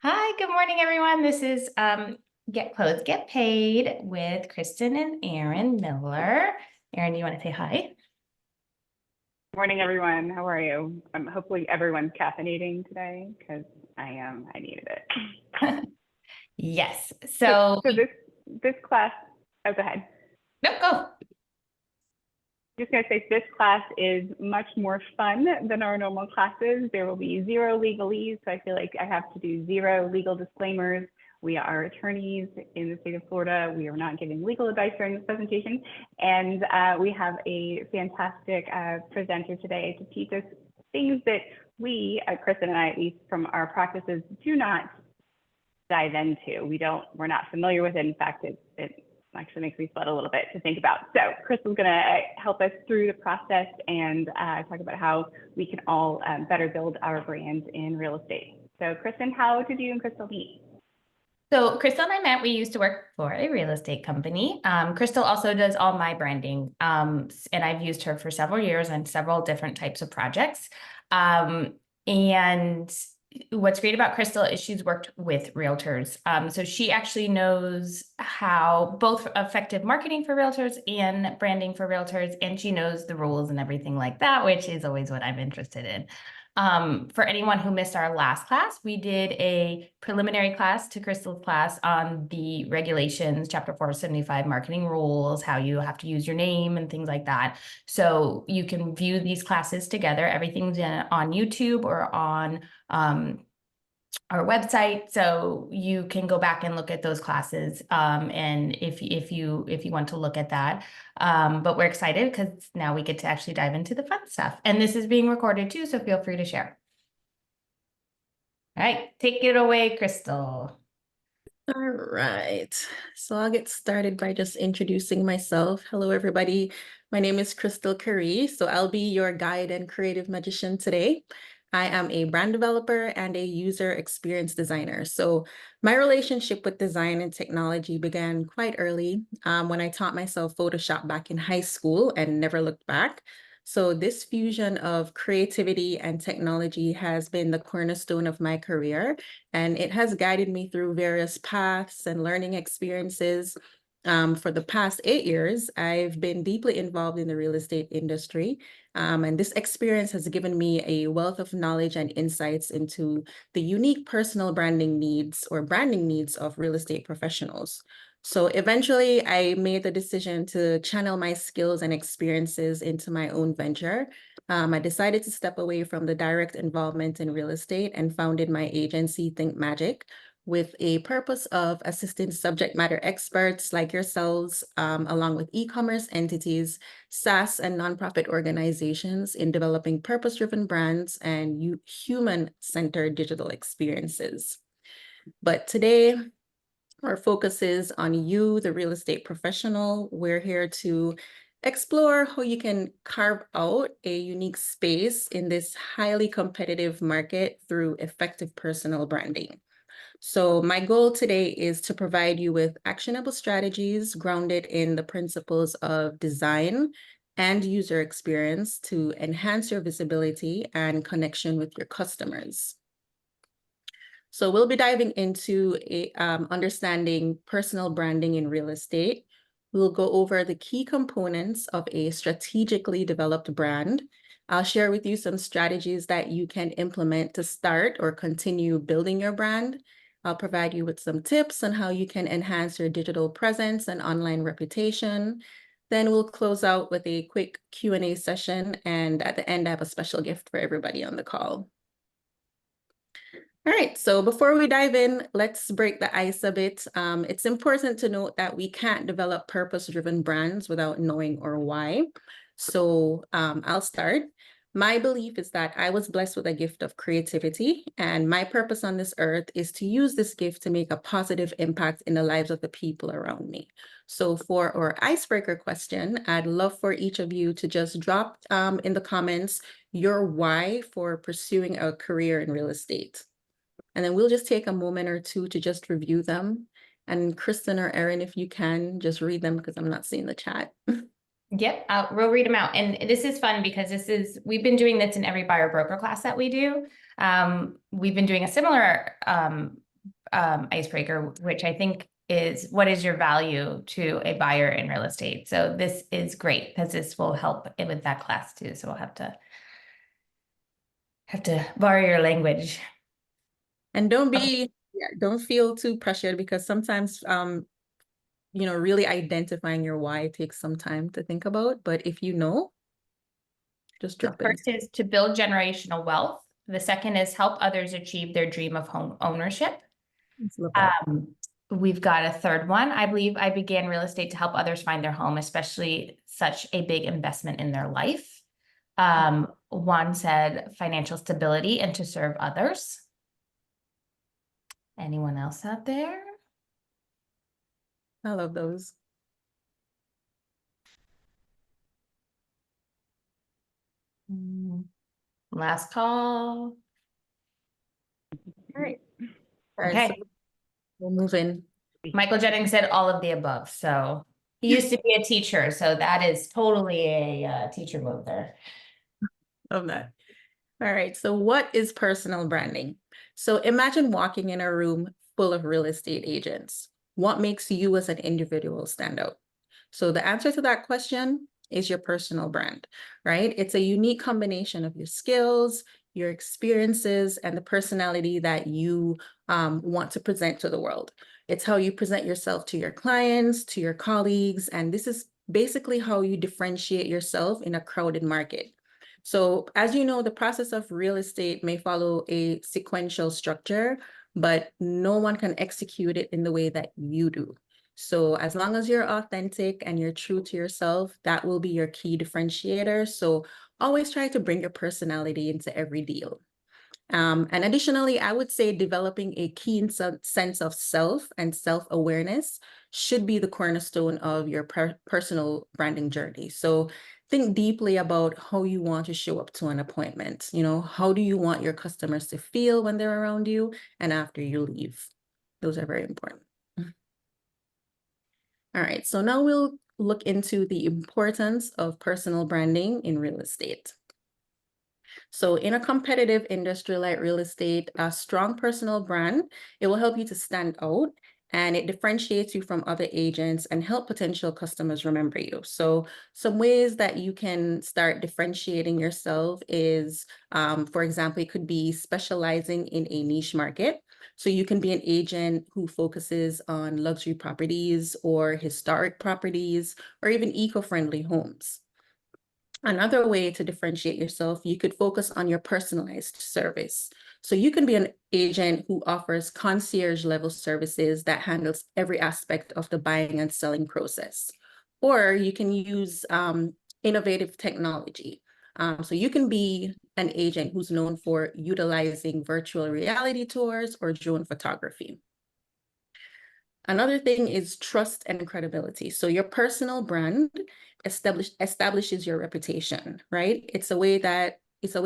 Hi, good morning, everyone. This is Get Clothes, Get Paid with Kristen and Erin Miller. Erin, do you want to say hi? Morning, everyone. How are you? Hopefully everyone's caffeinating today because I am. I needed it. Yes. So, So, so this class. Oh, go ahead. no, go. Just gonna say this class is much more fun than our normal classes. There will be zero legalese, so I feel like I have to do zero legal disclaimers. We are attorneys in the state of Florida. We are not giving legal advice during this presentation. And we have a fantastic presenter today to teach us things that we, Kristen and I, at least from our practices, do not dive into. We're not familiar with it. In fact, it actually makes me sweat a little bit to think about. So Krystal's gonna help us through the process and talk about how we can all better build our brand in real estate. So Kristen, how did you and Krystal meet? So, Crystal and I met, we used to work for a real estate company. Crystal also does all my branding, and I've used her for several years on several different types of projects. And what's great about Crystal is she's worked with realtors. So she actually knows how both effective marketing for realtors and branding for realtors, and she knows the rules and everything like that, which is always what I'm interested in. For anyone who missed our last class, we did a preliminary class to Crystal's class on the regulations, Chapter 475 marketing rules, how you have to use your name and things like that. So you can view these classes together. Everything's on YouTube or on our website, so you can go back and look at those classes. And if you want to look at that, but we're excited because now we get to actually dive into the fun stuff. And this is being recorded too, so feel free to share. All right, take it away, Krystle. All right, so I'll get started by just introducing myself. Hello, everybody. My name is Krystle Curry, so I'll be your guide and creative magician today. I am a brand developer and a user experience designer. So my relationship with design and technology began quite early when I taught myself Photoshop back in high school and never looked back. So this fusion of creativity and technology has been the cornerstone of my career, and it has guided me through various paths and learning experiences. For the past 8 years, I've been deeply involved in the real estate industry, and this experience has given me a wealth of knowledge and insights into the unique personal branding needs of real estate professionals. So eventually, I made the decision to channel my skills and experiences into my own venture. I decided to step away from the direct involvement in real estate and founded my agency, ThinkMagik, with a purpose of assisting subject matter experts like yourselves, along with e-commerce entities, SaaS and nonprofit organizations in developing purpose-driven brands and human-centered digital experiences. But today, our focus is on you, the real estate professional. We're here to explore how you can carve out a unique space in this highly competitive market through effective personal branding. So my goal today is to provide you with actionable strategies grounded in the principles of design and user experience to enhance your visibility and connection with your customers. So we'll be diving into understanding personal branding in real estate. We'll go over the key components of a strategically developed brand. I'll share with you some strategies that you can implement to start or continue building your brand. I'll provide you with some tips on how you can enhance your digital presence and online reputation. Then we'll close out with a quick Q&A session. And at the end, I have a special gift for everybody on the call. All right, so before we dive in, let's break the ice a bit. It's important to note that we can't develop purpose-driven brands without knowing or why. So I'll start. My belief is that I was blessed with a gift of creativity, and my purpose on this earth is to use this gift to make a positive impact in the lives of the people around me. So for our icebreaker question, I'd love for each of you to just drop in the comments your why for pursuing a career in real estate. And then we'll just take a moment or two to just review them. And Kristen or Erin, if you can, just read them because I'm not seeing the chat. Yep, we'll read them out. And this is fun because we've been doing this in every buyer broker class that we do. We've been doing a similar icebreaker, which I think is, what is your value to a buyer in real estate? So this is great because this will help with that class too. So we'll have to borrow your language. And don't feel too pressured, because sometimes really identifying your why takes some time to think about. But if you know, just The drop it. first is to build generational wealth. The second is help others achieve their dream of home ownership. We've got a third one. I believe I began real estate to help others find their home, especially such a big investment in their life. One said financial stability and to serve others. Anyone else out there? I love those. Last call. All right. All right, Okay. so we'll move in. Michael Jennings said all of the above. So he used to be a teacher. So that is totally a teacher move there. Love that. All right, so what is personal branding? So imagine walking in a room full of real estate agents. What makes you as an individual stand out? So the answer to that question is your personal brand, right? It's a unique combination of your skills, your experiences, and the personality that you want to present to the world. It's how you present yourself to your clients, to your colleagues, and this is basically how you differentiate yourself in a crowded market. So as you know, the process of real estate may follow a sequential structure, but no one can execute it in the way that you do. So as long as you're authentic and you're true to yourself, that will be your key differentiator. So always try to bring your personality into every deal. And additionally, I would say developing a keen sense of self and self-awareness should be the cornerstone of your personal branding journey. So think deeply about how you want to show up to an appointment. How do you want your customers to feel when they're around you and after you leave? Those are very important. All right, so now we'll look into the importance of personal branding in real estate. So in a competitive industry like real estate, a strong personal brand, it will help you to stand out, and it differentiates you from other agents and help potential customers remember you. So some ways that you can start differentiating yourself is, for example, it could be specializing in a niche market. So you can be an agent who focuses on luxury properties or historic properties or even eco-friendly homes. Another way to differentiate yourself, you could focus on your personalized service. So you can be an agent who offers concierge level services that handles every aspect of the buying and selling process. Or you can use innovative technology. So you can be an agent who's known for utilizing virtual reality tours or drone photography. Another thing is trust and credibility. So your personal brand establishes your reputation, right? It's a way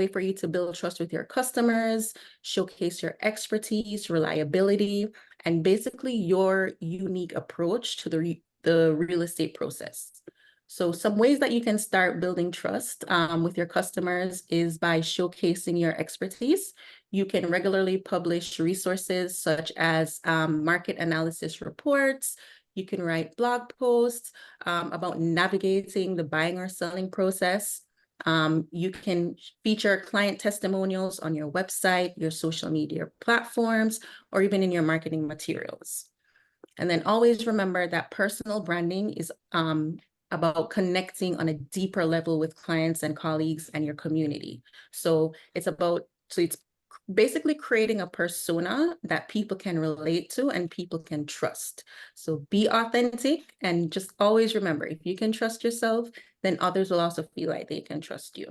for you to build trust with your customers, showcase your expertise, reliability, and basically your unique approach to the real estate process. So some ways that you can start building trust with your customers is by showcasing your expertise. You can regularly publish resources such as market analysis reports. You can write blog posts about navigating the buying or selling process. You can feature client testimonials on your website, your social media platforms, or even in your marketing materials. And then always remember that personal branding is about connecting on a deeper level with clients and colleagues and your community. So it's basically creating a persona that people can relate to and people can trust. So be authentic, and just always remember, if you can trust yourself, then others will also feel like they can trust you.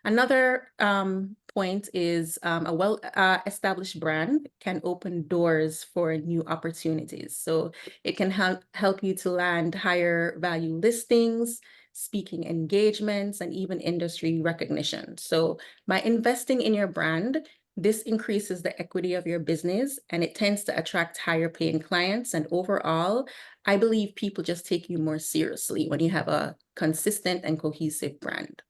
Another point is a well-established brand can open doors for new opportunities. So it can help you to land higher value listings, speaking engagements, and even industry recognition. So by investing in your brand, this increases the equity of your business, and it tends to attract higher paying clients. And overall, I believe people just take you more seriously when you have a consistent and cohesive brand.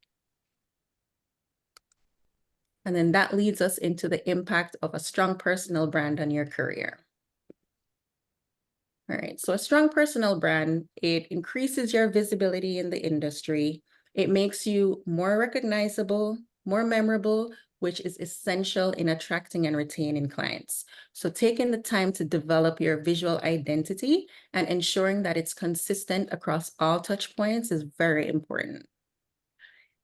And then that leads us into the impact of a strong personal brand on your career. All right, so a strong personal brand, it increases your visibility in the industry. It makes you more recognizable, more memorable, which is essential in attracting and retaining clients. So taking the time to develop your visual identity and ensuring that it's consistent across all touch points is very important.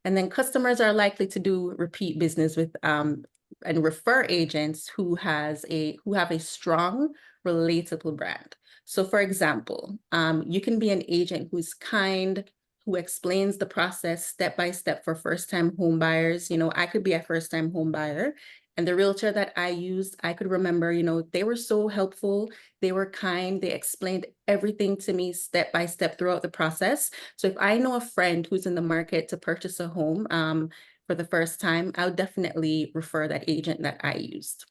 And then customers are likely to do repeat business with and refer agents who have a strong, relatable brand. So for example, you can be an agent who's kind, who explains the process step by step for first-time home buyers. I could be a first-time home buyer, and the realtor that I used, I could remember, they were so helpful, they were kind, they explained everything to me step by step throughout the process. So if I know a friend who's in the market to purchase a home for the first time, I'll definitely refer that agent that I used.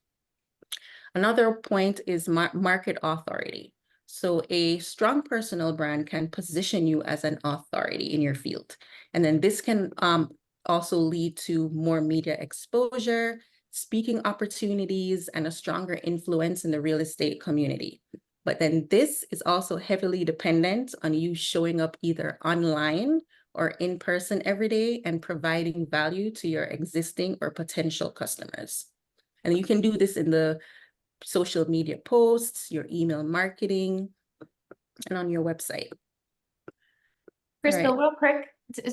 Another point is market authority. So a strong personal brand can position you as an authority in your field. And then this can also lead to more media exposure, speaking opportunities, and a stronger influence in the real estate community. But then this is also heavily dependent on you showing up either online or in person every day and providing value to your existing or potential customers. And you can do this in the social media posts, your email marketing, and on your website. Krystle, real quick,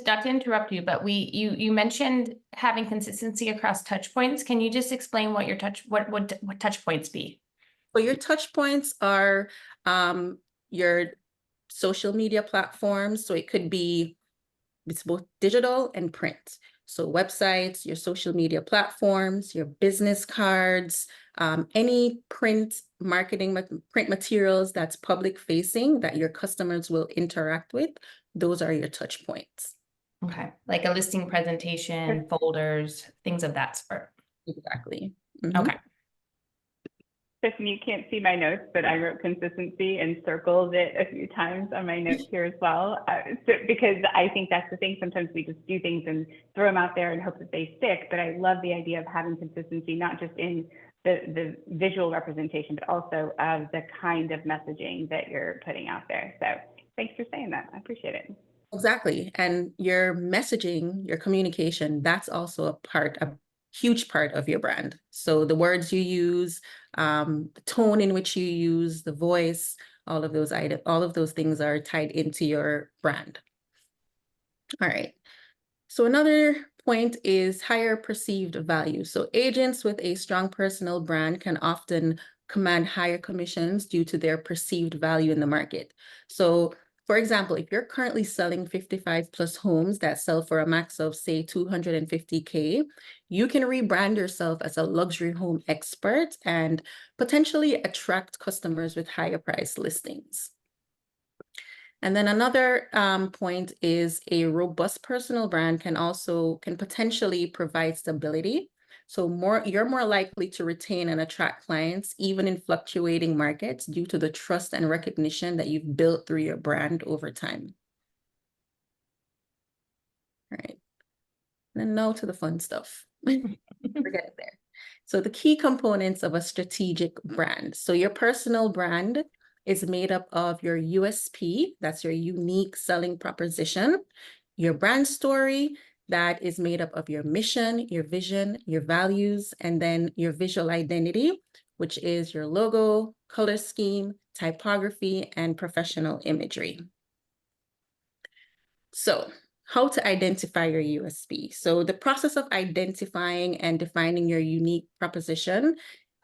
not to interrupt you, but you mentioned having consistency across touch points. Can you just explain what your what touch points be? So your touch points are your social media platforms. So it could be, it's both digital and print. So websites, your social media platforms, your business cards, any print materials that's public facing that your customers will interact with, those are your touch points. Okay, like a listing presentation, folders, things of that sort. Exactly. Okay. Tiffany, you can't see my notes, but I wrote consistency and circled it a few times on my notes here as well. Because I think that's the thing. Sometimes we just do things and throw them out there and hope that they stick. But I love the idea of having consistency, not just in the visual representation, but also of the kind of messaging that you're putting out there. So thanks for saying that. I appreciate it. Exactly. And your messaging, your communication, that's also a huge part of your brand. So the words you use, the tone in which you use, the voice, all of those things are tied into your brand. All right. So another point is higher perceived value. So agents with a strong personal brand can often command higher commissions due to their perceived value in the market. So for example, if you're currently selling 55 plus homes that sell for a max of say 250K, you can rebrand yourself as a luxury home expert and potentially attract customers with higher price listings. And then another point is a robust personal brand can potentially provide stability. So you're more likely to retain and attract clients even in fluctuating markets due to the trust and recognition that you've built through your brand over time. All right. And then now to the fun stuff. We're getting there. So the key components of a strategic brand. So your personal brand is made up of your USP, that's your unique selling proposition, your brand story, that is made up of your mission, your vision, your values, and then your visual identity, which is your logo, color scheme, typography, and professional imagery. So how to identify your USP. So the process of identifying and defining your unique proposition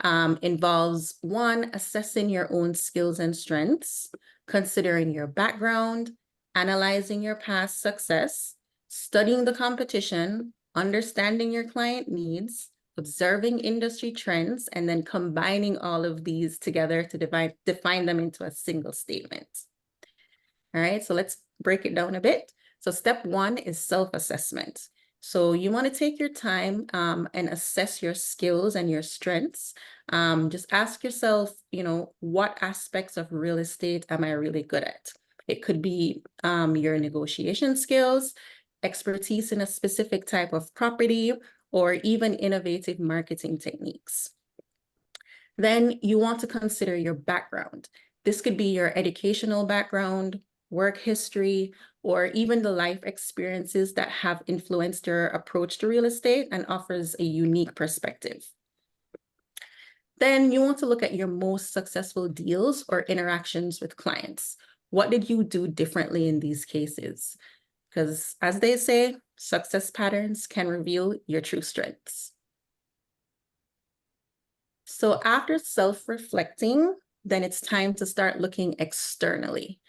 involves one, assessing your own skills and strengths, considering your background, analyzing your past success, studying the competition, understanding your client needs, observing industry trends, and then combining all of these together to define them into a single statement. All right, so let's break it down a bit. So step one is self-assessment. So you want to take your time and assess your skills and your strengths. Just ask yourself, what aspects of real estate am I really good at? It could be your negotiation skills, expertise in a specific type of property, or even innovative marketing techniques. Then you want to consider your background. This could be your educational background, work history, or even the life experiences that have influenced your approach to real estate and offers a unique perspective. Then you want to look at your most successful deals or interactions with clients. What did you do differently in these cases? Because as they say, success patterns can reveal your true strengths. So after self-reflecting, then it's time to start looking externally.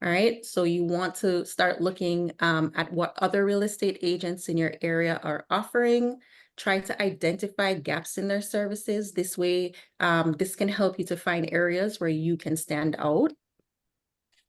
All right, so you want to start looking at what other real estate agents in your area are offering. Try to identify gaps in their services. This way, this can help you to find areas where you can stand out.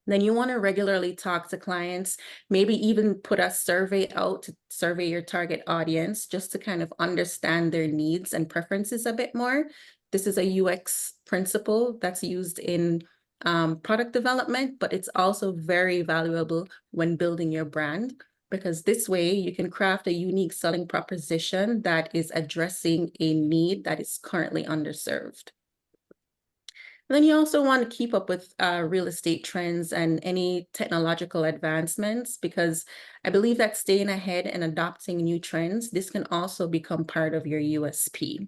Then you want to regularly talk to clients, maybe even put a survey out to survey your target audience just to kind of understand their needs and preferences a bit more. This is a UX principle that's used in product development, but it's also very valuable when building your brand, because this way you can craft a unique selling proposition that is addressing a need that is currently underserved. And then you also want to keep up with real estate trends and any technological advancements, because I believe that staying ahead and adopting new trends, this can also become part of your USP.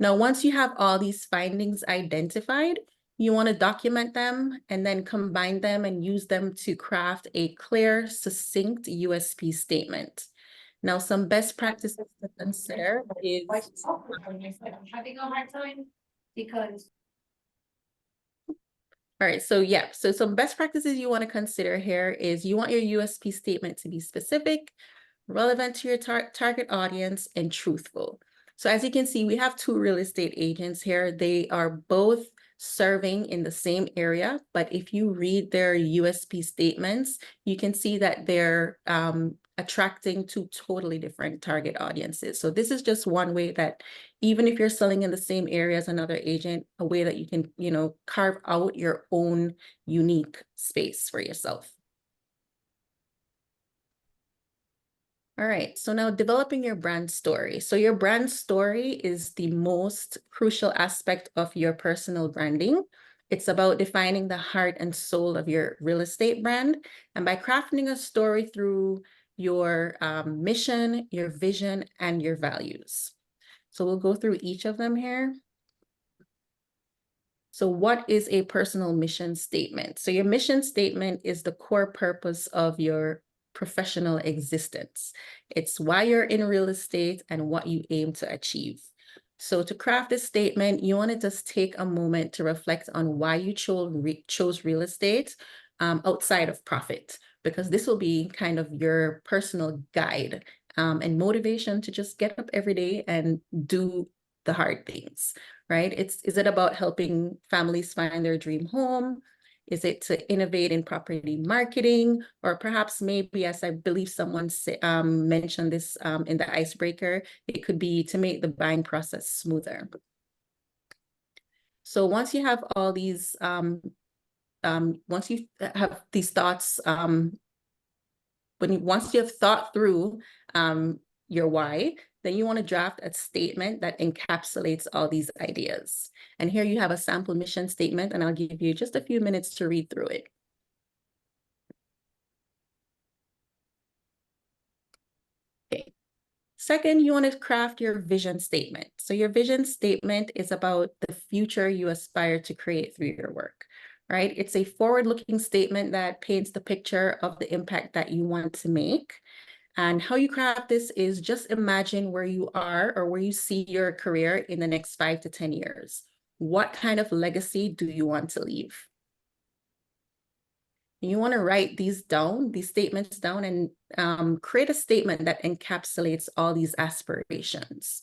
Now, once you have all these findings identified, you want to document them and then combine them and use them to craft a clear, succinct USP statement. Now, some best practices to consider is Having a hard time because. All right, so yeah, so some best practices you want to consider here is you want your USP statement to be specific, relevant to your target audience, and truthful. So as you can see, we have two real estate agents here. They are both serving in the same area, but if you read their USP statements, you can see that they're attracting two totally different target audiences. So this is just one way that even if you're selling in the same area as another agent, a way that you can, carve out your own unique space for yourself. All right, so now developing your brand story. So your brand story is the most crucial aspect of your personal branding. It's about defining the heart and soul of your real estate brand. And by crafting a story through your mission, your vision, and your values. So we'll go through each of them here. So what is a personal mission statement? So your mission statement is the core purpose of your professional existence. It's why you're in real estate and what you aim to achieve. So to craft this statement, you want to just take a moment to reflect on why you chose real estate outside of profit, because this will be kind of your personal guide and motivation to just get up every day and do the hard things, right? Is it about helping families find their dream home? Is it to innovate in property marketing? Or perhaps maybe, as I believe someone mentioned this in the icebreaker, it could be to make the buying process smoother. So once you have all these, once you have these thoughts, once you have thought through your why, then you want to draft a statement that encapsulates all these ideas. And here you have a sample mission statement, and I'll give you just a few minutes to read through it. Okay. Second, you want to craft your vision statement. So your vision statement is about the future you aspire to create through your work, right? It's a forward-looking statement that paints the picture of the impact that you want to make. And how you craft this is just imagine where you are or where you see your career in the next 5 to 10 years. What kind of legacy do you want to leave? You want to write these statements down, and create a statement that encapsulates all these aspirations.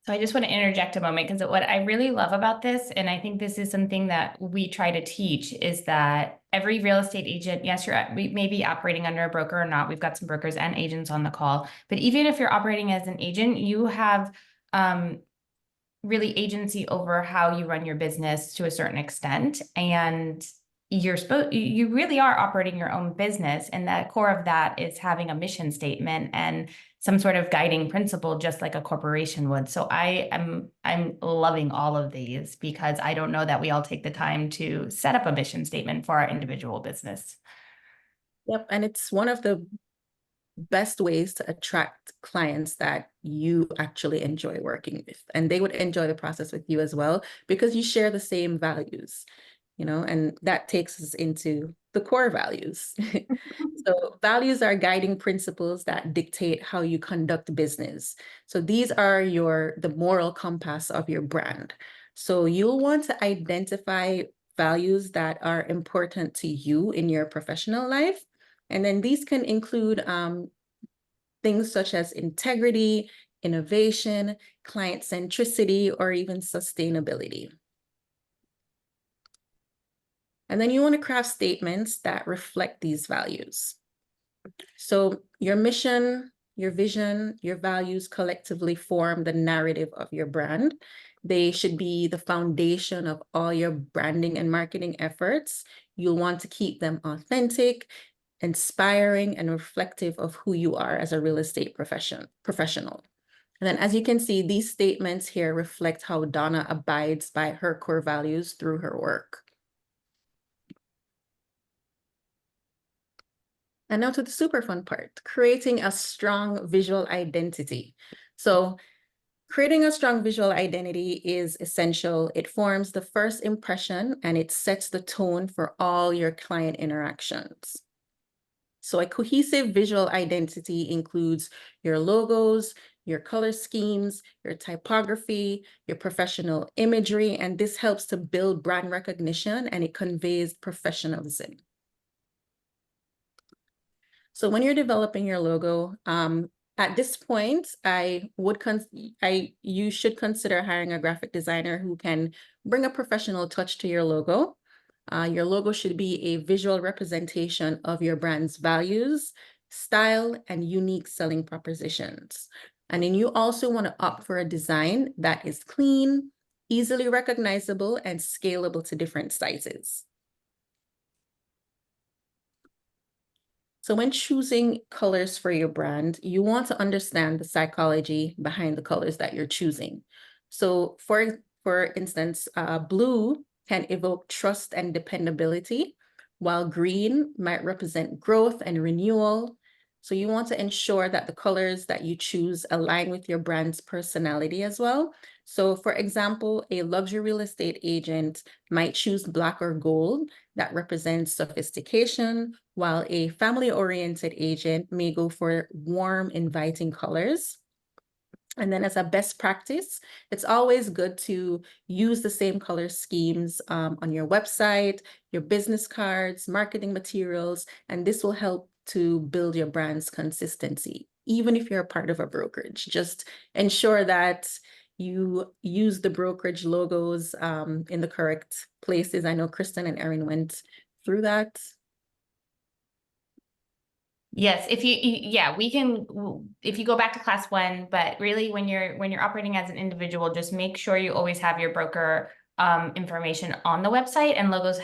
So I just want to interject a moment, because what I really love about this, and I think this is something that we try to teach, is that every real estate agent, yes, we may be operating under a broker or not. We've got some brokers and agents on the call, but even if you're operating as an agent, you have really agency over how you run your business to a certain extent. And you really are operating your own business, and the core of that is having a mission statement and some sort of guiding principle, just like a corporation would. So I'm loving all of these, because I don't know that we all take the time to set up a mission statement for our individual business. Yep, and it's one of the best ways to attract clients that you actually enjoy working with, and they would enjoy the process with you as well, because you share the same values, you know, and that takes us into the core values. So values are guiding principles that dictate how you conduct business. So these are the moral compass of your brand. So you'll want to identify values that are important to you in your professional life. And then these can include things such as integrity, innovation, client centricity, or even sustainability. And then you want to craft statements that reflect these values. So your mission, your vision, your values collectively form the narrative of your brand. They should be the foundation of all your branding and marketing efforts. You'll want to keep them authentic, inspiring, and reflective of who you are as a real estate professional. And then, as you can see, these statements here reflect how Donna abides by her core values through her work. And now to the super fun part, creating a strong visual identity. So creating a strong visual identity is essential. It forms the first impression and it sets the tone for all your client interactions. So a cohesive visual identity includes your logos, your color schemes, your typography, your professional imagery, and this helps to build brand recognition and it conveys professionalism. So when you're developing your logo, at this point, you should consider hiring a graphic designer who can bring a professional touch to your logo. Your logo should be a visual representation of your brand's values, style, and unique selling propositions. And then you also want to opt for a design that is clean, easily recognizable, and scalable to different sizes. So when choosing colors for your brand, you want to understand the psychology behind the colors that you're choosing. So for instance, blue can evoke trust and dependability, while green might represent growth and renewal. So you want to ensure that the colors that you choose align with your brand's personality as well. So for example, a luxury real estate agent might choose black or gold that represents sophistication, while a family-oriented agent may go for warm, inviting colors. And then as a best practice, it's always good to use the same color schemes on your website, your business cards, marketing materials, and this will help to build your brand's consistency. Even if you're a part of a brokerage, just ensure that you use the brokerage logos in the correct places. I know Kristen and Erin went through that. Yes, if you go back to class 1, but really when you're operating as an individual, just make sure you always have your broker information on the website, and logos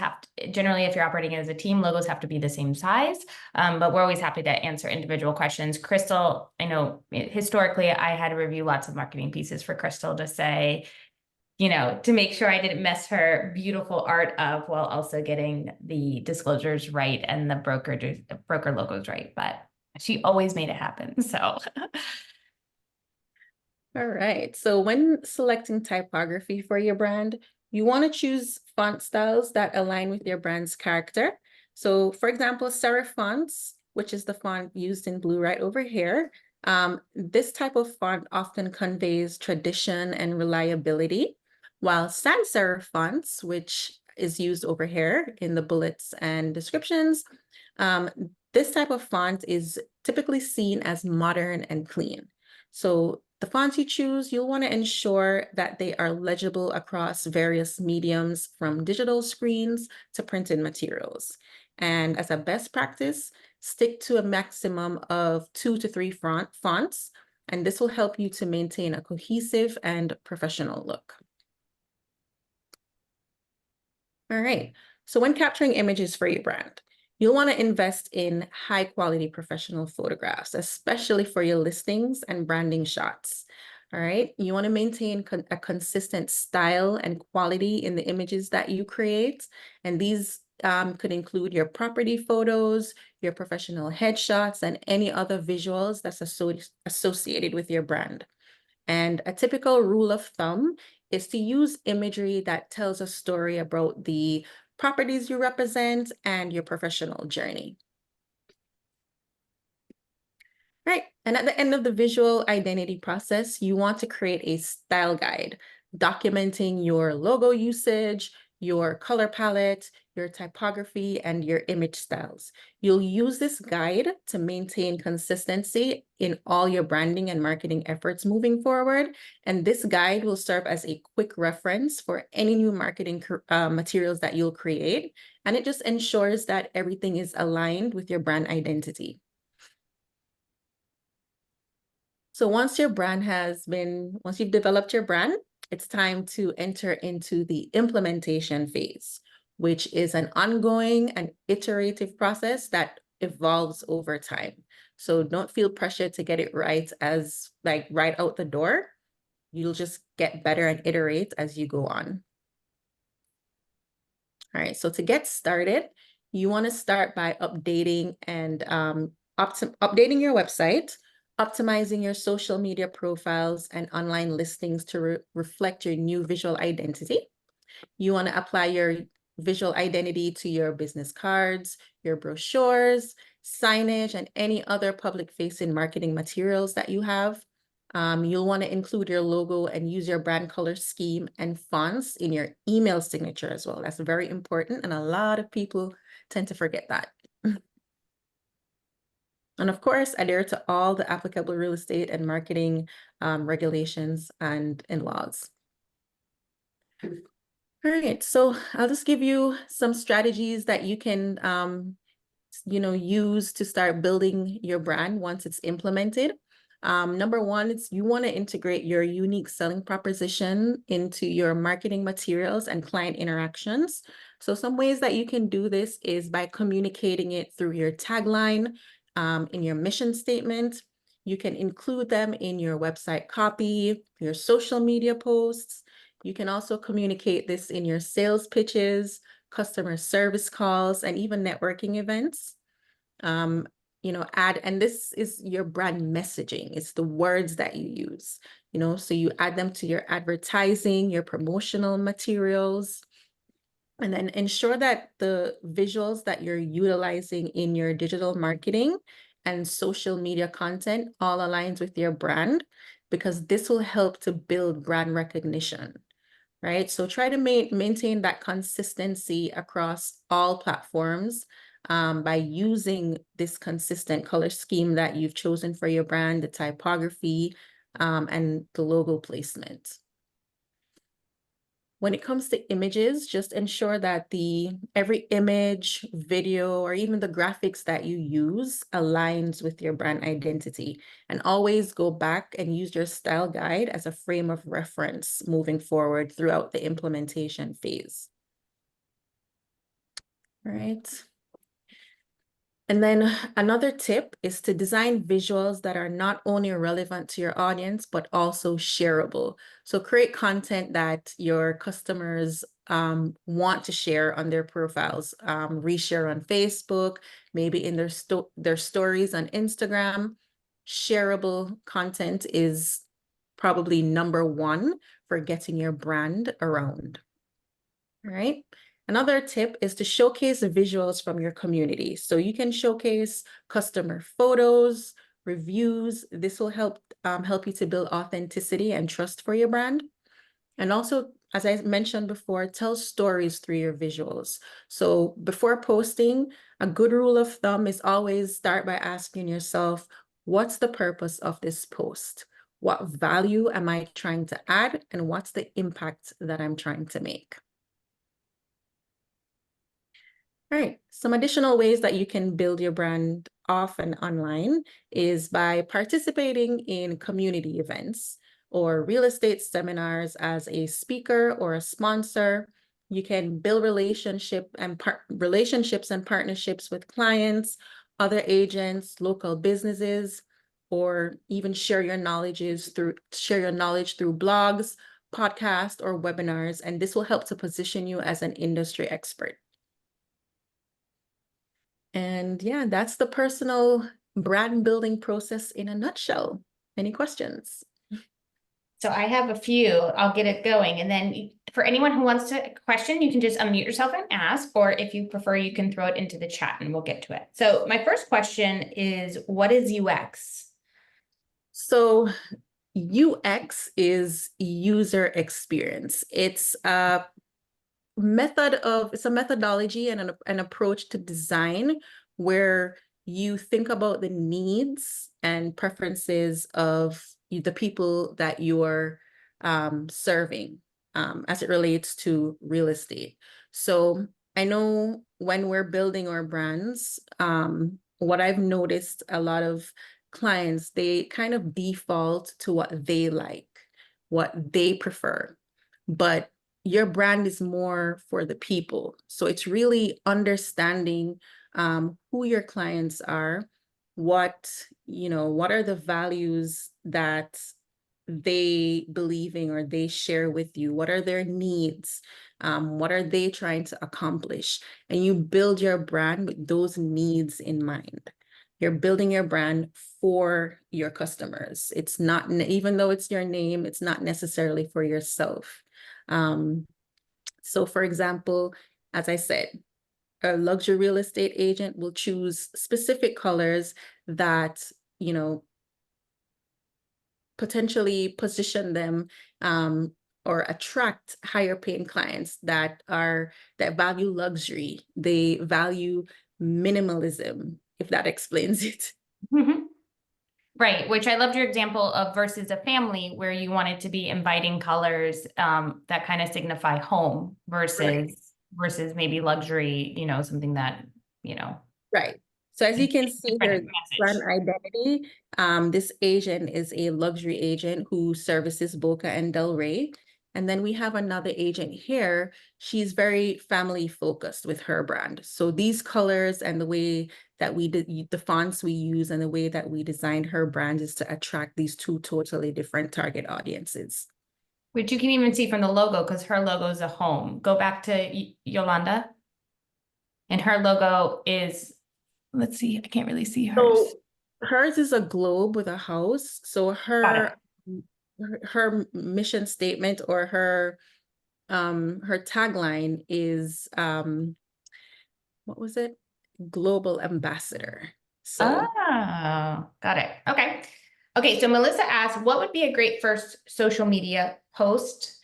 generally, if you're operating as a team, logos have to be the same size. But we're always happy to answer individual questions. Krystle, I know historically I had to review lots of marketing pieces for Krystle to say, to make sure I didn't mess her beautiful art up while also getting the disclosures right and the broker logos right. But she always made it happen. So. All right. So when selecting typography for your brand, you want to choose font styles that align with your brand's character. So for example, serif fonts, which is the font used in blue right over here. This type of font often conveys tradition and reliability, while sans serif fonts, which is used over here in the bullets and descriptions, this type of font is typically seen as modern and clean. So the fonts you choose, you'll want to ensure that they are legible across various mediums, from digital screens to printed materials. And as a best practice, stick to a maximum of 2 to 3 fonts, and this will help you to maintain a cohesive and professional look. All right, So when capturing images for your brand, you'll want to invest in high quality professional photographs, especially for your listings and branding shots. All right. You want to maintain a consistent style and quality in the images that you create. And these could include your property photos, your professional headshots, and any other visuals that's associated with your brand. And a typical rule of thumb is to use imagery that tells a story about the properties you represent and your professional journey. Right. And at the end of the visual identity process, you want to create a style guide documenting your logo usage, your color palette, your typography, and your image styles. You'll use this guide to maintain consistency in all your branding and marketing efforts moving forward. And this guide will serve as a quick reference for any new marketing materials that you'll create. And it just ensures that everything is aligned with your brand identity. So once you've developed your brand, it's time to enter into the implementation phase, which is an ongoing and iterative process that evolves over time. So don't feel pressure to get it right right out the door. You'll just get better and iterate as you go on. All right, so to get started, you want to start by updating and updating your website, optimizing your social media profiles and online listings to reflect your new visual identity. You want to apply your visual identity to your business cards, your brochures, signage, and any other public-facing marketing materials that you have. You'll want to include your logo and use your brand color scheme and fonts in your email signature as well. That's very important, and a lot of people tend to forget that. And of course, adhere to all the applicable real estate and marketing regulations and laws. All right, so I'll just give you some strategies that you can use to start building your brand once it's implemented. Number one, you want to integrate your unique selling proposition into your marketing materials and client interactions. So some ways that you can do this is by communicating it through your tagline, in your mission statement. You can include them in your website copy, your social media posts. You can also communicate this in your sales pitches, customer service calls, and even networking events. And this is your brand messaging. It's the words that you use, so you add them to your advertising, your promotional materials, and then ensure that the visuals that you're utilizing in your digital marketing and social media content all aligns with your brand, because this will help to build brand recognition. Right? So try to maintain that consistency across all platforms by using this consistent color scheme that you've chosen for your brand, the typography, and the logo placement. When it comes to images, just ensure that every image, video, or even the graphics that you use aligns with your brand identity. And always go back and use your style guide as a frame of reference moving forward throughout the implementation phase. All right. And then another tip is to design visuals that are not only relevant to your audience, but also shareable. So create content that your customers want to share on their profiles, reshare on Facebook, maybe in their stories on Instagram. Shareable content is probably number one for getting your brand around. All right. Another tip is to showcase the visuals from your community. So you can showcase customer photos, reviews. This will help you to build authenticity and trust for your brand. And also, as I mentioned before, tell stories through your visuals. So before posting, a good rule of thumb is always start by asking yourself, what's the purpose of this post? What value am I trying to add? And what's the impact that I'm trying to make? All right, some additional ways that you can build your brand off and online is by participating in community events or real estate seminars as a speaker or a sponsor. You can build relationships and partnerships with clients, other agents, local businesses, or even share your knowledge through blogs, podcasts, or webinars. And this will help to position you as an industry expert. And yeah, that's the personal brand building process in a nutshell. Any questions? So I have a few. I'll get it going. And then for anyone who wants to question, you can just unmute yourself and ask, or if you prefer, you can throw it into the chat and we'll get to it. So my first question is, what is UX? So UX is user experience. It's a methodology and an approach to design where you think about the needs and preferences of the people that you're serving as it relates to real estate. So I know when we're building our brands, what I've noticed, a lot of clients, they kind of default to what they like, what they prefer. But your brand is more for the people. So it's really understanding who your clients are, what are the values that they believe in or they share with you, what are their needs, what are they trying to accomplish, and you build your brand with those needs in mind. You're building your brand for your customers. It's not, even though it's your name, it's not necessarily for yourself. So for example, as I said, a luxury real estate agent will choose specific colors that, potentially position them or attract higher paying clients that value luxury. They value minimalism, if that explains it. Right, which I loved your example of versus a family where you wanted to be inviting colors that kind of signify home versus maybe luxury, something that, Right. So as you can see here, brand message. identity, this agent is a luxury agent who services Boca and Del Rey. And then we have another agent here. She's very family focused with her brand. So these colors and the way that the fonts we use and the way that we designed her brand is to attract these two totally different target audiences. Which you can even see from the logo, because her logo is a home. Go back to Yolanda. And her logo is, let's see, I can't really see hers. So hers is a globe with a house. So her mission statement or her tagline is what was it? Global ambassador. So got it. Okay, so Melissa asked, what would be a great first social media post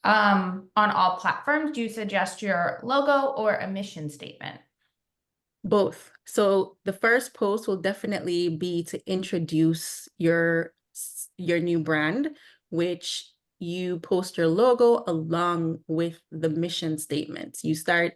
on all platforms? Do you suggest your logo or a mission statement? Both. So the first post will definitely be to introduce your new brand, which you post your logo along with the mission statements. You start,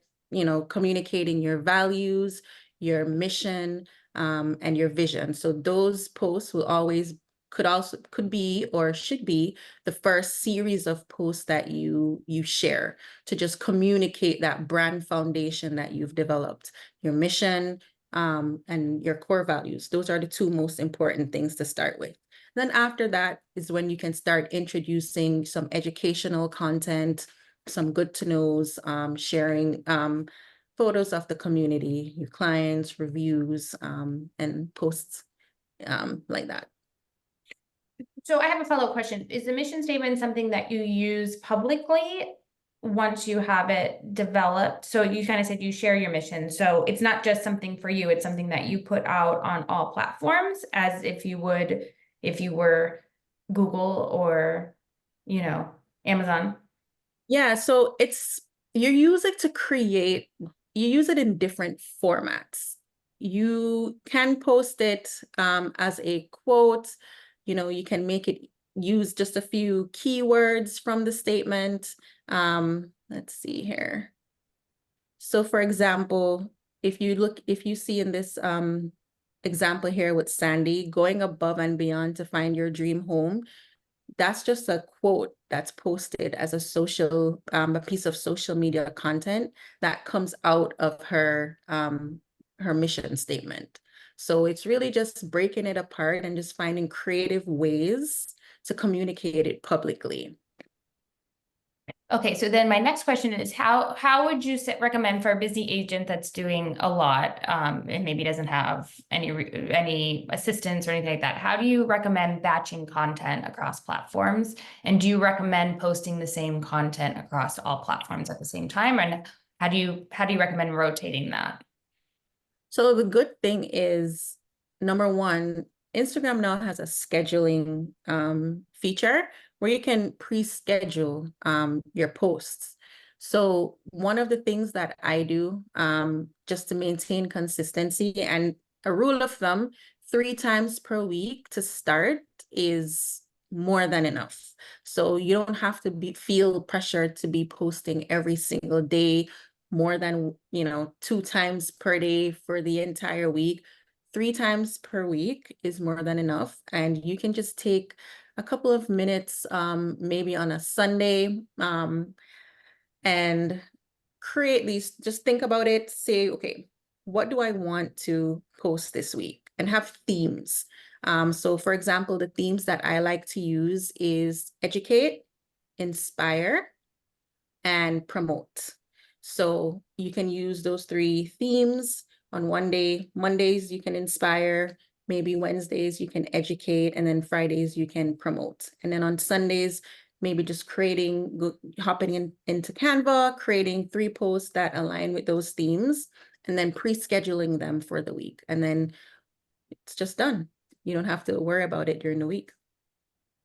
communicating your values, your mission, and your vision. So those posts will always could be or should be the first series of posts that you share to just communicate that brand foundation that you've developed, your mission, and your core values. Those are the two most important things to start with. Then after that is when you can start introducing some educational content, some good to knows, sharing photos of the community, your clients, reviews, and posts like that. So I have a follow-up question. Is the mission statement something that you use publicly once you have it developed? So you kind of said you share your mission. So it's not just something for you, it's something that you put out on all platforms as if you would, if you were Google or, Amazon. Yeah, so you use it in different formats. You can post it as a quote, you can make it use just a few keywords from the statement. Let's see here. So for example, if you see in this example here with Sandy, going above and beyond to find your dream home, that's just a quote that's posted as a piece of social media content that comes out of her mission statement. So it's really just breaking it apart and just finding creative ways to communicate it publicly. Okay, so then my next question is how would you recommend for a busy agent that's doing a lot and maybe doesn't have any assistance or anything like that? How do you recommend batching content across platforms? And do you recommend posting the same content across all platforms at the same time? And how do you recommend rotating that? So the good thing is, number one, Instagram now has a scheduling feature where you can pre-schedule your posts. So one of the things that I do just to maintain consistency, and a rule of thumb, 3 times per week to start is more than enough. So you don't have to feel pressured to be posting every single day, more than 2 times per day for the entire week. 3 times per week is more than enough, and you can just take a couple of minutes, maybe on a Sunday, and create these. Just think about it, say, okay, what do I want to post this week, and have themes. So for example, the themes that I like to use is educate, inspire, and promote. So you can use those 3 themes on one day. Mondays, you can inspire. Maybe Wednesdays, you can educate. And then Fridays, you can promote. And then on Sundays, maybe just hopping into Canva, creating 3 posts that align with those themes, and then pre-scheduling them for the week. And then it's just done. You don't have to worry about it during the week.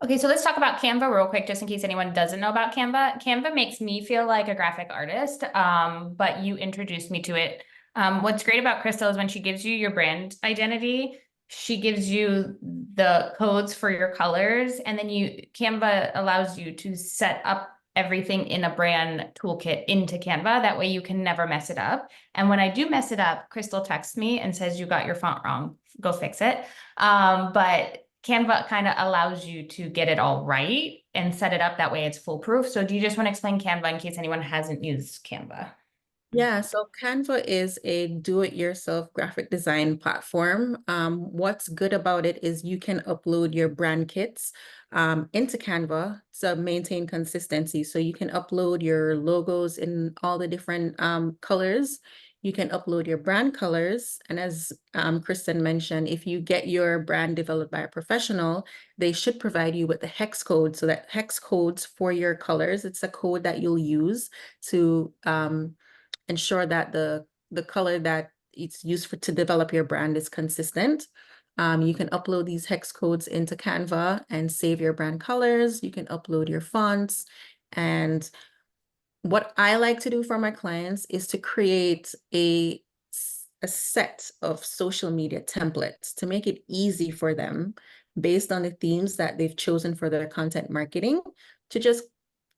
Okay, so let's talk about Canva real quick, just in case anyone doesn't know about Canva. Canva makes me feel like a graphic artist, but you introduced me to it. What's great about Krystle is when she gives you your brand identity, she gives you the codes for your colors, and then Canva allows you to set up everything in a brand toolkit into Canva. That way you can never mess it up. And when I do mess it up, Krystle texts me and says, you got your font wrong, go fix it. But Canva kind of allows you to get it all right and set it up that way it's foolproof. So do you just want to explain Canva in case anyone hasn't used Canva? Yeah, so Canva is a do-it-yourself graphic design platform. What's good about it is you can upload your brand kits into Canva to maintain consistency. So you can upload your logos in all the different colors. You can upload your brand colors. And as Kristen mentioned, if you get your brand developed by a professional, they should provide you with the hex code. So that hex codes for your colors, it's a code that you'll use to ensure that the color that it's used to develop your brand is consistent. You can upload these hex codes into Canva and save your brand colors. You can upload your fonts. And what I like to do for my clients is to create a set of social media templates to make it easy for them, based on the themes that they've chosen for their content marketing, to just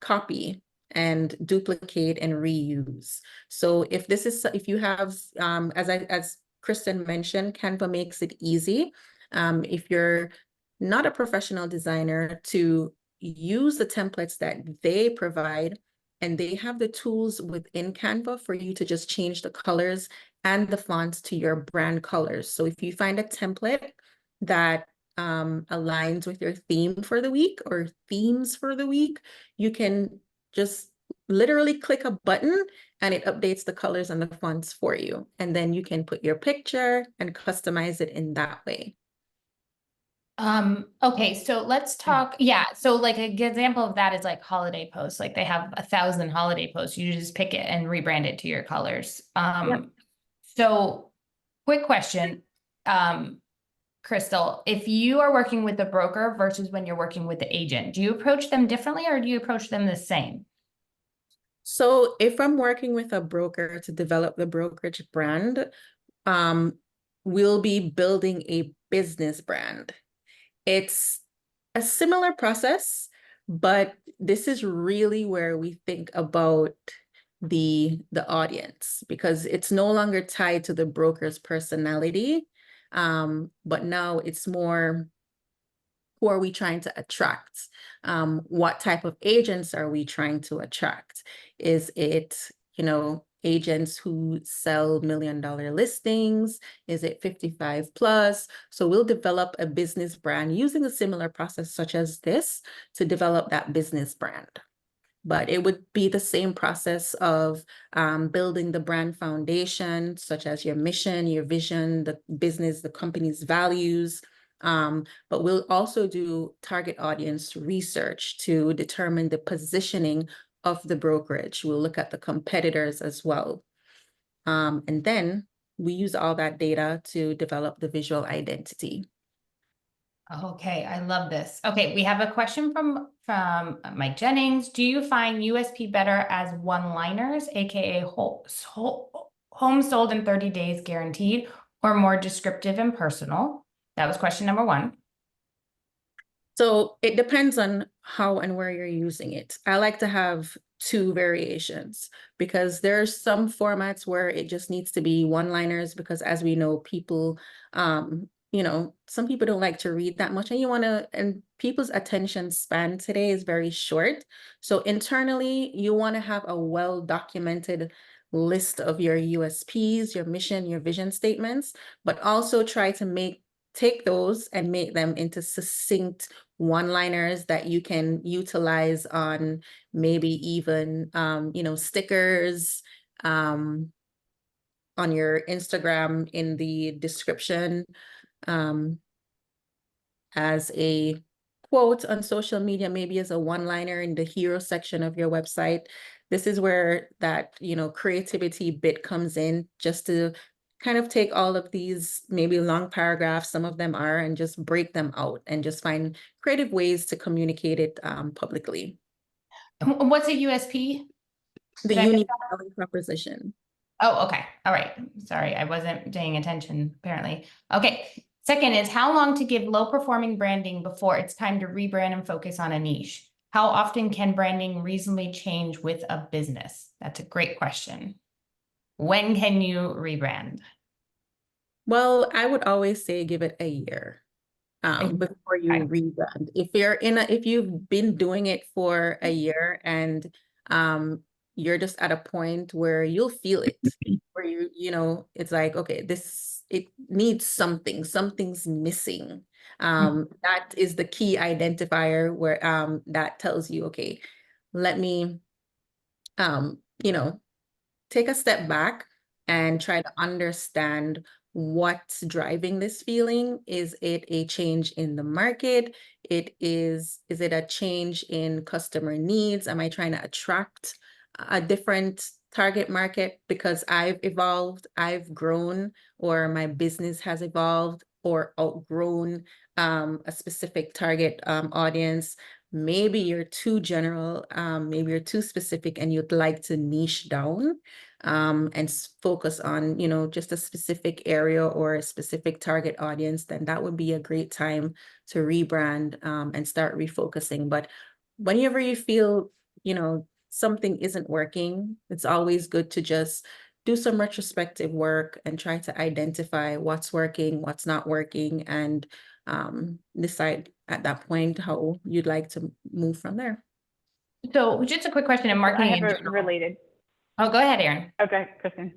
copy and duplicate and reuse. So if you have, as Kristen mentioned, Canva makes it easy. If you're not a professional designer, to use the templates that they provide, and they have the tools within Canva for you to just change the colors and the fonts to your brand colors. So if you find a template that aligns with your theme for the week or themes for the week, you can just literally click a button and it updates the colors and the fonts for you. And then you can put your picture and customize it in that way. Okay, so let's talk. Yeah, so like a good example of that is like holiday posts. Like they have 1,000 holiday posts. You just pick it and rebrand it to your colors. Yep. So quick question, Krystle, if you are working with a broker versus when you're working with the agent, do you approach them differently or do you approach them the same? So if I'm working with a broker to develop the brokerage brand, we'll be building a business brand. It's a similar process, but this is really where we think about the audience, because it's no longer tied to the broker's personality, but now it's more who are we trying to attract? What type of agents are we trying to attract? Is it, agents who sell $1 million listings? Is it 55 plus? So we'll develop a business brand using a similar process such as this to develop that business brand. But it would be the same process of building the brand foundation, such as your mission, your vision, the business, the company's values. But we'll also do target audience research to determine the positioning of the brokerage. We'll look at the competitors as well. And then we use all that data to develop the visual identity. Okay, I love this. Okay, we have a question from Mike Jennings. Do you find USP better as one-liners, aka home sold in 30 days guaranteed, or more descriptive and personal? That was question number 1. So it depends on how and where you're using it. I like to have 2 variations because there's some formats where it just needs to be one-liners because, as we know, people, some people don't like to read that much, and people's attention span today is very short. So internally, you want to have a well-documented list of your USPs, your mission, your vision statements, but also try to take those and make them into succinct one-liners that you can utilize on maybe even, stickers on your Instagram in the description, as a quote on social media, maybe as a one-liner in the hero section of your website. This is where that, creativity bit comes in, just to kind of take all of these maybe long paragraphs, some of them are, and just break them out and just find creative ways to communicate it publicly. What's a USP? The Did I miss unique selling proposition. Oh, okay. All right. Sorry, I wasn't paying attention, apparently. Okay. Second is how long to give low performing branding before it's time to rebrand and focus on a niche? How often can branding reasonably change with a business? That's a great question. When can you rebrand? Well, I would always say give it a year before you Okay. rebrand. If you've been doing it for a year and you're just at a point where you'll feel it, where it's like, okay, it needs something's missing. That is the key identifier where that tells you, okay, let me take a step back and try to understand what's driving this feeling. Is it a change in the market? Is it a change in customer needs? Am I trying to attract a different target market because I've evolved, I've grown, or my business has evolved or outgrown a specific target audience? Maybe you're too general, maybe you're too specific and you'd like to niche down and focus on, just a specific area or a specific target audience, then that would be a great time to rebrand and start refocusing. But whenever you feel, something isn't working, it's always good to just do some retrospective work and try to identify what's working, what's not working, and decide at that point how you'd like to move from there. So just a quick question in marketing I have in a general. related. Oh, go ahead, Erin. Okay, Kristen.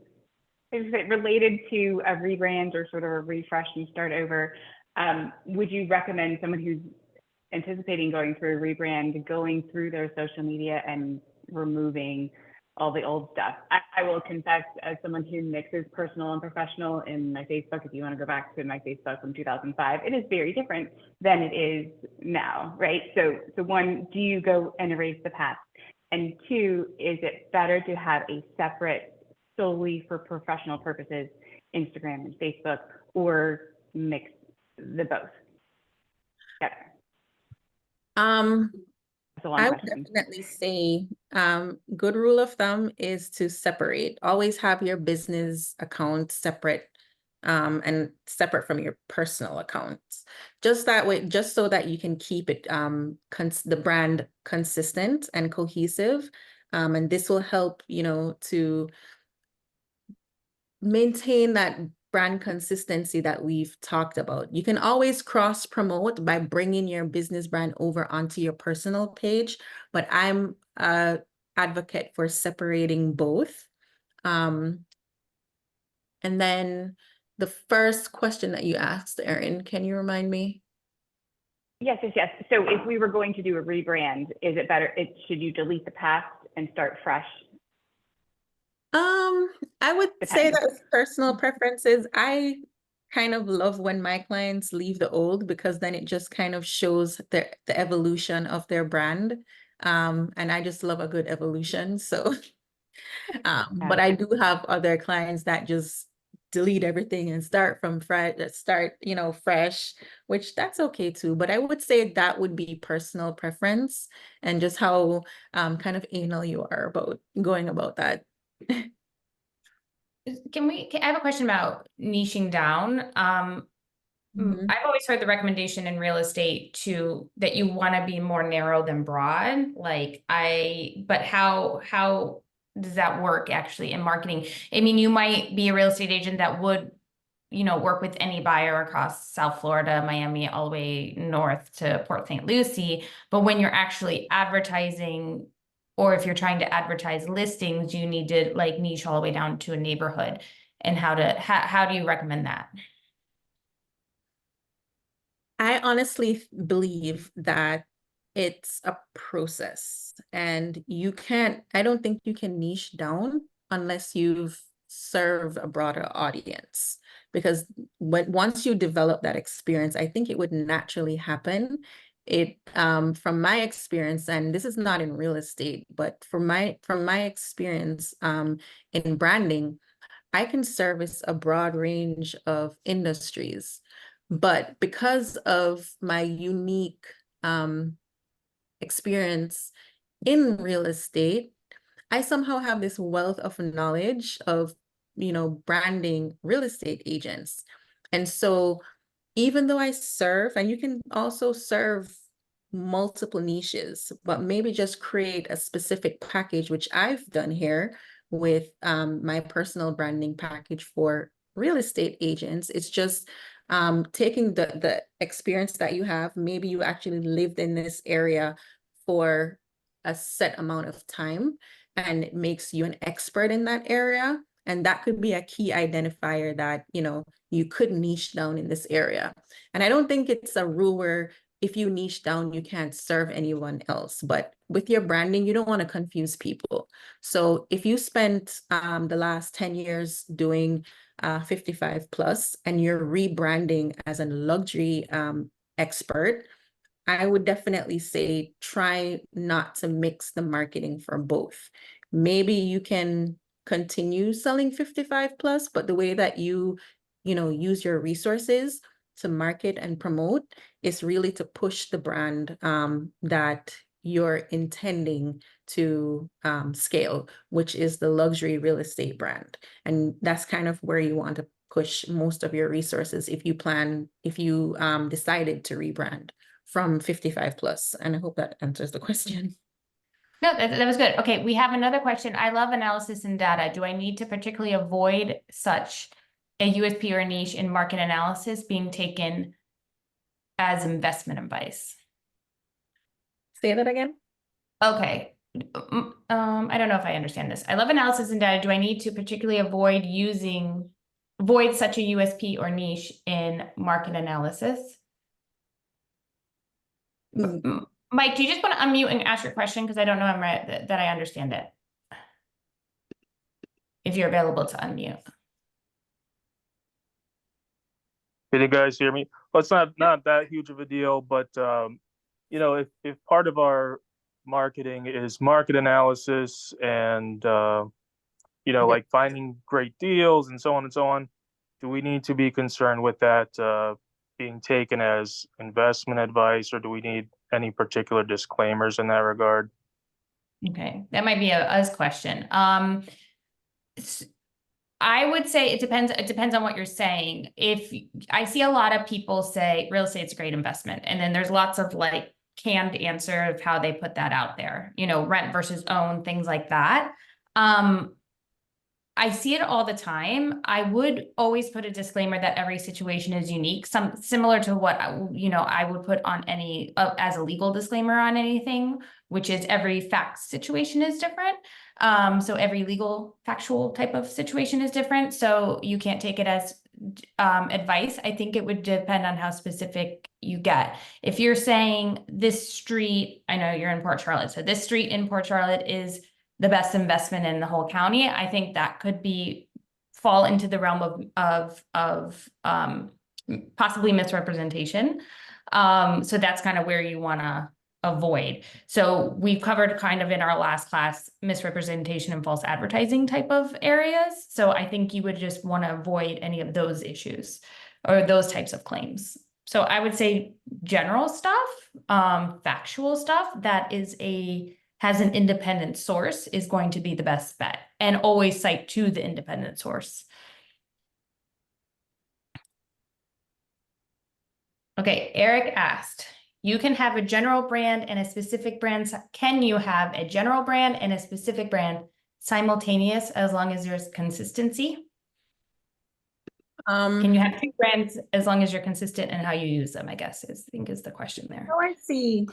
Is it related to a rebrand or sort of a refresh and start over? Would you recommend someone who's anticipating going through a rebrand, going through their social media and removing all the old stuff? I will confess, as someone who mixes personal and professional in my Facebook, if you want to go back to my Facebook from 2005, it is very different than it is now, right? So one, do you go and erase the past? And 2, is it better to have a separate, solely for professional purposes, Instagram and Facebook, or mix the both? Yep. That's a long I would question. definitely say good rule of thumb is to separate. Always have your business account separate and separate from your personal accounts. Just that way, just so that you can keep it the brand consistent and cohesive. And this will help, to maintain that brand consistency that we've talked about. You can always cross promote by bringing your business brand over onto your personal page, but I'm a advocate for separating both. And then the first question that you asked, Erin, can you remind me? Yes, yes, yes. So if we were going to do a rebrand, is it better, should you delete the past and start fresh? I would say Depends. that's personal preferences. I kind of love when my clients leave the old, because then it just kind of shows the evolution of their brand. And I just love a good evolution. So, but I do have other clients that just delete everything and start from fresh, fresh, which that's okay too. But I would say that would be personal preference and just how kind of anal you are about going about that. I have a question about niching down. Mhm. I've always heard the recommendation in real estate that you want to be more narrow than broad. But how does that work actually in marketing? I mean, you might be a real estate agent that would, work with any buyer across South Florida, Miami, all the way north to Port St. Lucie. But when you're actually advertising, or if you're trying to advertise listings, you need to like niche all the way down to a neighborhood. And how do you recommend that? I honestly believe that it's a process, and I don't think you can niche down unless you've served a broader audience. Because once you develop that experience, I think it would naturally happen. From my experience, and this is not in real estate, but from my experience, in branding, I can service a broad range of industries, but because of my unique experience in real estate, I somehow have this wealth of knowledge of, branding real estate agents. And so even though I serve, and you can also serve multiple niches, but maybe just create a specific package, which I've done here with my personal branding package for real estate agents. It's just taking the experience that you have. Maybe you actually lived in this area for a set amount of time, and it makes you an expert in that area. And that could be a key identifier that, you could niche down in this area. And I don't think it's a rule where if you niche down, you can't serve anyone else. But with your branding, you don't want to confuse people. So if you spent the last 10 years doing 55 plus, and you're rebranding as a luxury expert, I would definitely say try not to mix the marketing for both. Maybe you can continue selling 55 plus, but the way that use your resources to market and promote is really to push the brand that you're intending to scale, which is the luxury real estate brand. And that's kind of where you want to push most of your resources if you decided to rebrand from 55 plus. And I hope that answers the question. No, that was good. Okay, we have another question. I love analysis and data. Do I need to particularly avoid such a USP or a niche in market analysis being taken as investment advice? Say that again. Okay. I don't know if I understand this. I love analysis and data. Do I need to particularly avoid such a USP or niche in market analysis? Mike, do you just want to unmute and ask your question? Because I don't know that I understand it. If you're available to unmute. Can you guys hear me? Well, it's not that huge of a deal, but if part of our marketing is market analysis and like finding great deals and so on, do we need to be concerned with that being taken as investment advice, or do we need any particular disclaimers in that regard? Okay, that might be a us question. I would say it depends. It depends on what you're saying. If I see a lot of people say real estate's a great investment, and then there's lots of like canned answer of how they put that out there, rent versus own, things like that. I see it all the time. I would always put a disclaimer that every situation is unique, some similar to what I would put on any as a legal disclaimer on anything, which is every fact situation is different. So every legal factual type of situation is different. So you can't take it as advice. I think it would depend on how specific you get. If you're saying this street, I know you're in Port Charlotte, so this street in Port Charlotte is the best investment in the whole county, I think that could fall into the realm of possibly misrepresentation. So that's kind of where you want to avoid. So we've covered kind of in our last class misrepresentation and false advertising type of areas. So I think you would just want to avoid any of those issues or those types of claims. So I would say general stuff, factual stuff that has an independent source is going to be the best bet, and always cite to the independent source. Okay, Eric asked, you can have a general brand and a specific brand. Can you have a general brand and a specific brand simultaneous as long as there's consistency? Can you have two brands as long as you're consistent in how you use them, I guess, I think is the question there. Oh, I see.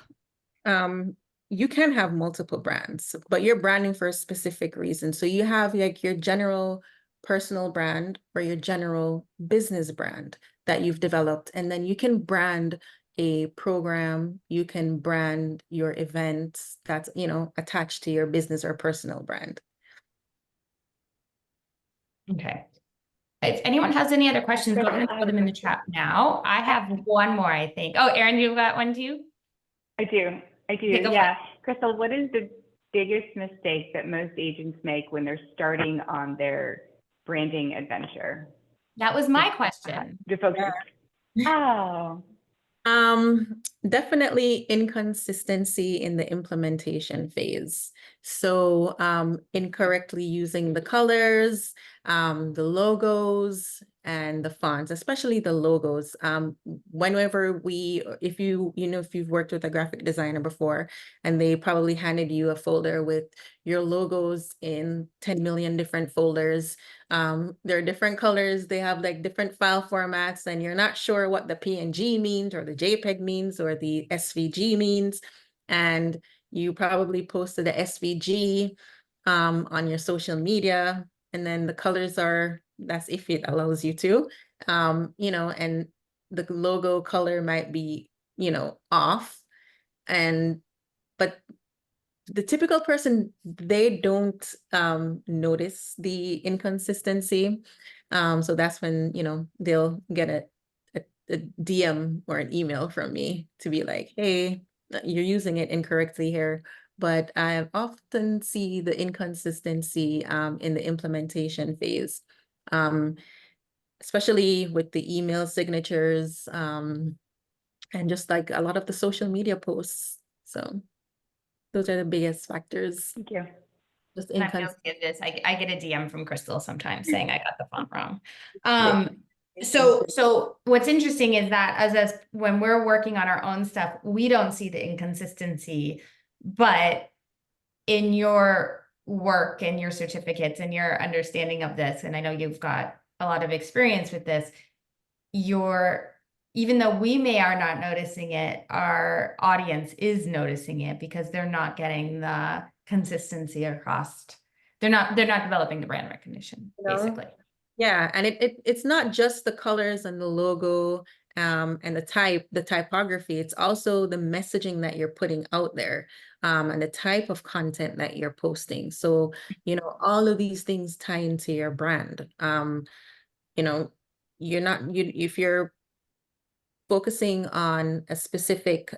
You can have multiple brands, but you're branding for a specific reason. So you have like your general personal brand or your general business brand that you've developed, and then you can brand a program, you can brand your events that's, attached to your business or personal brand. Okay. If anyone has any other questions, go ahead and put them in the chat now. I have one more, I think. Oh, Erin, you've got one too? I do. Okay, go for Yeah. Krystle, what is the biggest mistake that most agents make when they're starting on their branding adventure? That was my question. Do folks? Oh. Definitely inconsistency in the implementation phase. So incorrectly using the colors, the logos, and the fonts, especially the logos. Whenever if you've worked with a graphic designer before, and they probably handed you a folder with your logos in 10 million different folders. There are different colors, they have like different file formats, and you're not sure what the PNG means or the JPEG means or the SVG means. And you probably posted the SVG on your social media, and then the colors that's if it allows you to, and the logo color might be, off. But the typical person, they don't notice the inconsistency. So that's when, they'll get a DM or an email from me to be like, hey, you're using it incorrectly here. But I often see the inconsistency in the implementation phase, especially with the email signatures and just like a lot of the social media posts. So those are the biggest factors. Thank you. Just I'm guilty of this. I get a DM from Krystle sometimes saying I got the font wrong. So what's interesting is that as when we're working on our own stuff, we don't see the inconsistency, but in your work and your certificates and your understanding of this, and I know you've got a lot of experience with this, even though we are not noticing it, our audience is noticing it because they're not getting the consistency across. They're not developing the brand recognition, basically. Yeah, and it's not just the colors and the logo and the typography. It's also the messaging that you're putting out there and the type of content that you're posting. So, all of these things tie into your brand. If you're focusing on a specific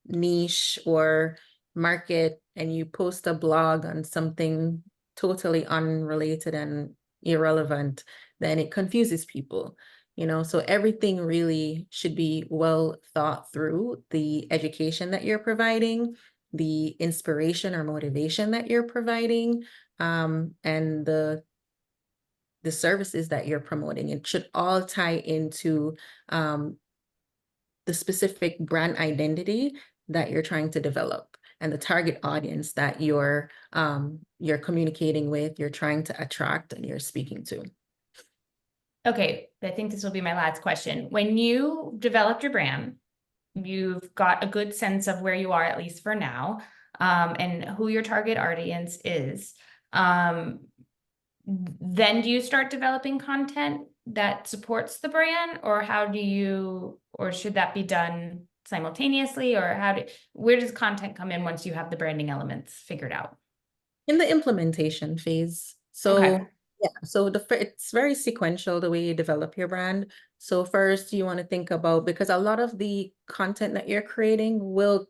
niche or market and you post a blog on something totally unrelated and irrelevant, then it confuses people, so everything really should be well thought through. The education that you're providing, the inspiration or motivation that you're providing, and the services that you're promoting. It should all tie into the specific brand identity that you're trying to develop. and the target audience that you're communicating with, you're trying to attract, and you're speaking to. Okay, I think this will be my last question. When you developed your brand, you've got a good sense of where you are, at least for now, and who your target audience is. Then do you start developing content that supports the brand, or or should that be done simultaneously, or where does content come in once you have the branding elements figured out? In the implementation phase. So Okay. yeah, so it's very sequential the way you develop your brand. So first you want to think about, because a lot of the content that you're creating will,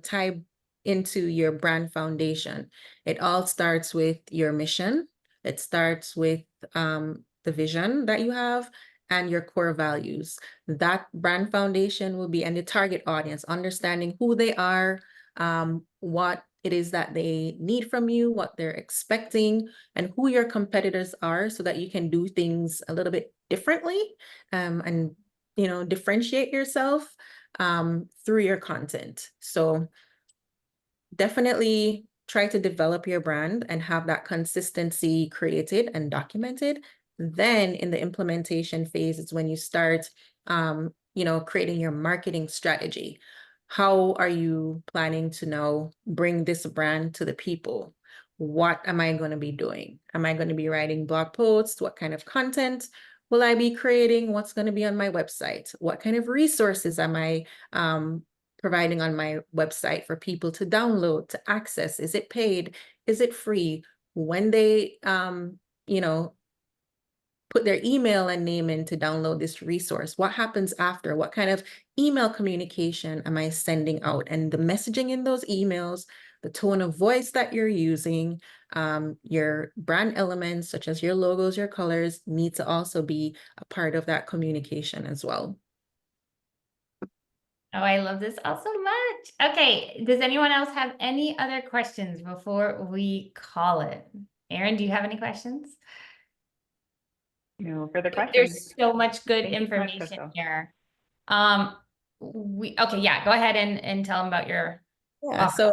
tie into your brand foundation. It all starts with your mission. It starts with the vision that you have and your core values. That brand foundation will be, and the target audience, understanding who they are, what it is that they need from you, what they're expecting, and who your competitors are, so that you can do things a little bit differently, and differentiate yourself through your content. So definitely try to develop your brand and have that consistency created and documented. Then in the implementation phase is when you start creating your marketing strategy. How are you planning to now bring this brand to the people? What am I going to be doing? Am I going to be writing blog posts? What kind of content will I be creating? What's going to be on my website? What kind of resources am I providing on my website for people to download, to access? Is it paid? Is it free? When they, put their email and name in to download this resource, what happens after? What kind of email communication am I sending out? And the messaging in those emails, the tone of voice that you're using, your brand elements, such as your logos, your colors, need to also be a part of that communication as well. Oh, I love this all so much. Okay, does anyone else have any other questions before we call it? Erin, do you have any questions? No further questions. There's so much good Thank you so much, information Krystle. here. Okay, yeah, go ahead and tell them about your offer. So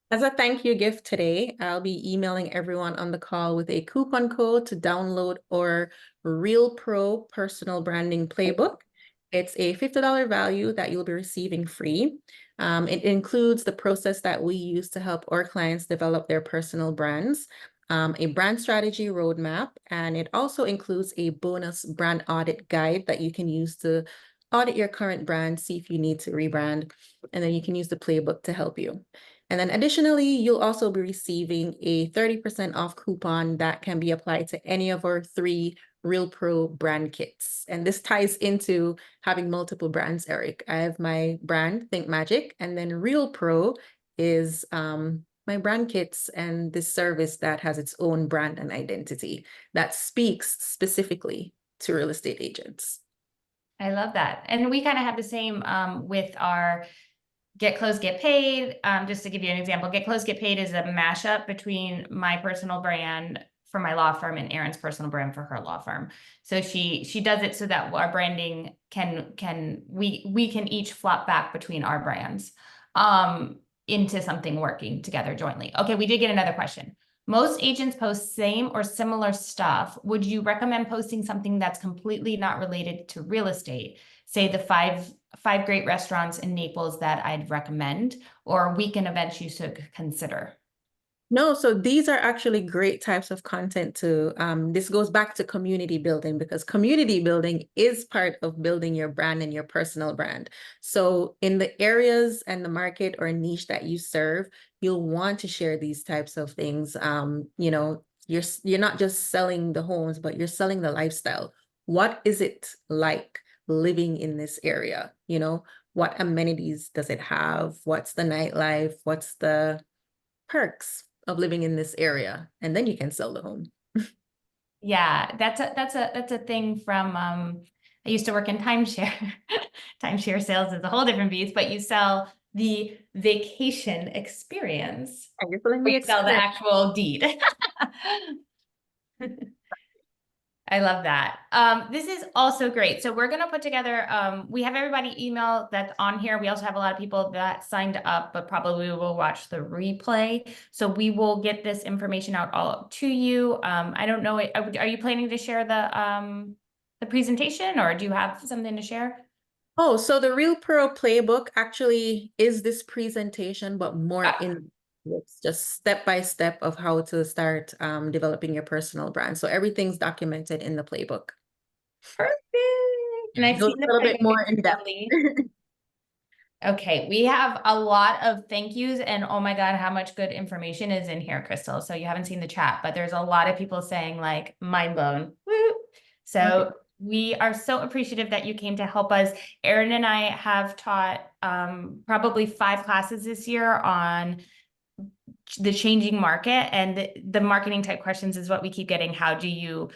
as a thank you gift today, I'll be emailing everyone on the call with a coupon code to download our Real Pro Personal Branding Playbook. It's a $50 value that you'll be receiving free. It includes the process that we use to help our clients develop their personal brands, a brand strategy roadmap, and it also includes a bonus brand audit guide that you can use to audit your current brand, see if you need to rebrand, and then you can use the playbook to help you. And then additionally, you'll also be receiving a 30% off coupon that can be applied to any of our 3 Real Pro brand kits. And this ties into having multiple brands, Eric. I have my brand, ThinkMagik, and then Real Pro is my brand kits and this service that has its own brand and identity that speaks specifically to real estate agents. I love that. And we kind of have the same with our Get Closed, Get Paid. Just to give you an example, Get Closed, Get Paid is a mashup between my personal brand for my law firm and Erin's personal brand for her law firm. So she does it so that our branding we can each flop back between our brands into something working together jointly. Okay, we did get another question. Most agents post same or similar stuff. Would you recommend posting something that's completely not related to real estate? Say the five great restaurants in Naples that I'd recommend, or weekend events you should consider? No, so these are actually great types of content to, this goes back to community building, because community building is part of building your brand and your personal brand. So in the areas and the market or niche that you serve, you'll want to share these types of things. You're not just selling the homes, but you're selling the lifestyle. What is it like living in this area? What amenities does it have? What's the nightlife? What's the perks of living in this area? And then you can sell the home. Yeah, that's a thing from I used to work in timeshare. Timeshare sales is a whole different beast, but you sell the vacation experience. And you're selling Or the you sell the experience. actual deed. I love that. This is also great. So we're going to put together, we have everybody email that's on here. We also have a lot of people that signed up, but probably will watch the replay. So we will get this information out all to you. I don't know, are you planning to share the presentation, or do you have something to share? Oh, so the Real Pro Playbook actually is this presentation, but more in it's just step by step of how to start developing your personal brand. So everything's documented in the playbook. Perfect. And I've Goes seen a the little bit more in depth. Okay, we have a lot of thank yous, and oh my God, how much good information is in here, Krystle. So you haven't seen the chat, but there's a lot of people saying like mind blown. Woo. So we are so appreciative that you came to help us. Erin and I have taught probably 5 classes this year on the changing market, and the marketing type questions is what we keep getting. How do you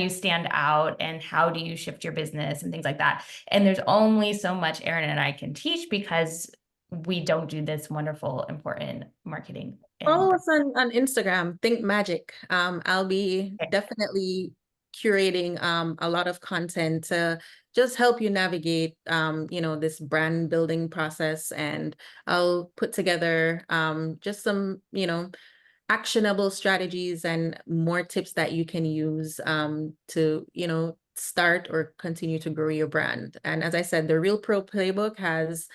stand out, and how do you shift your business and things like that? And there's only so much Erin and I can teach because we don't do this wonderful, important marketing. Follow us on Instagram, ThinkMagik. I'll be definitely curating a lot of content to just help you navigate this brand building process, and I'll put together just some actionable strategies and more tips that you can use to start or continue to grow your brand. And as I said, the Real Pro Playbook has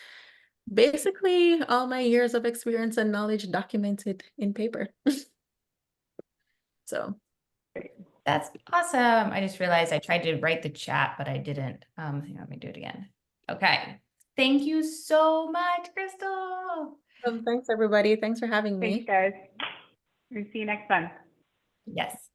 basically all my years of experience and knowledge documented in paper. So that's awesome. I just realized I tried to write the chat, but I didn't. Let me do it again. Okay. Thank you so much, Krystle. thanks everybody. Thanks for having me. Thanks, guys. We'll see you next time. Yes.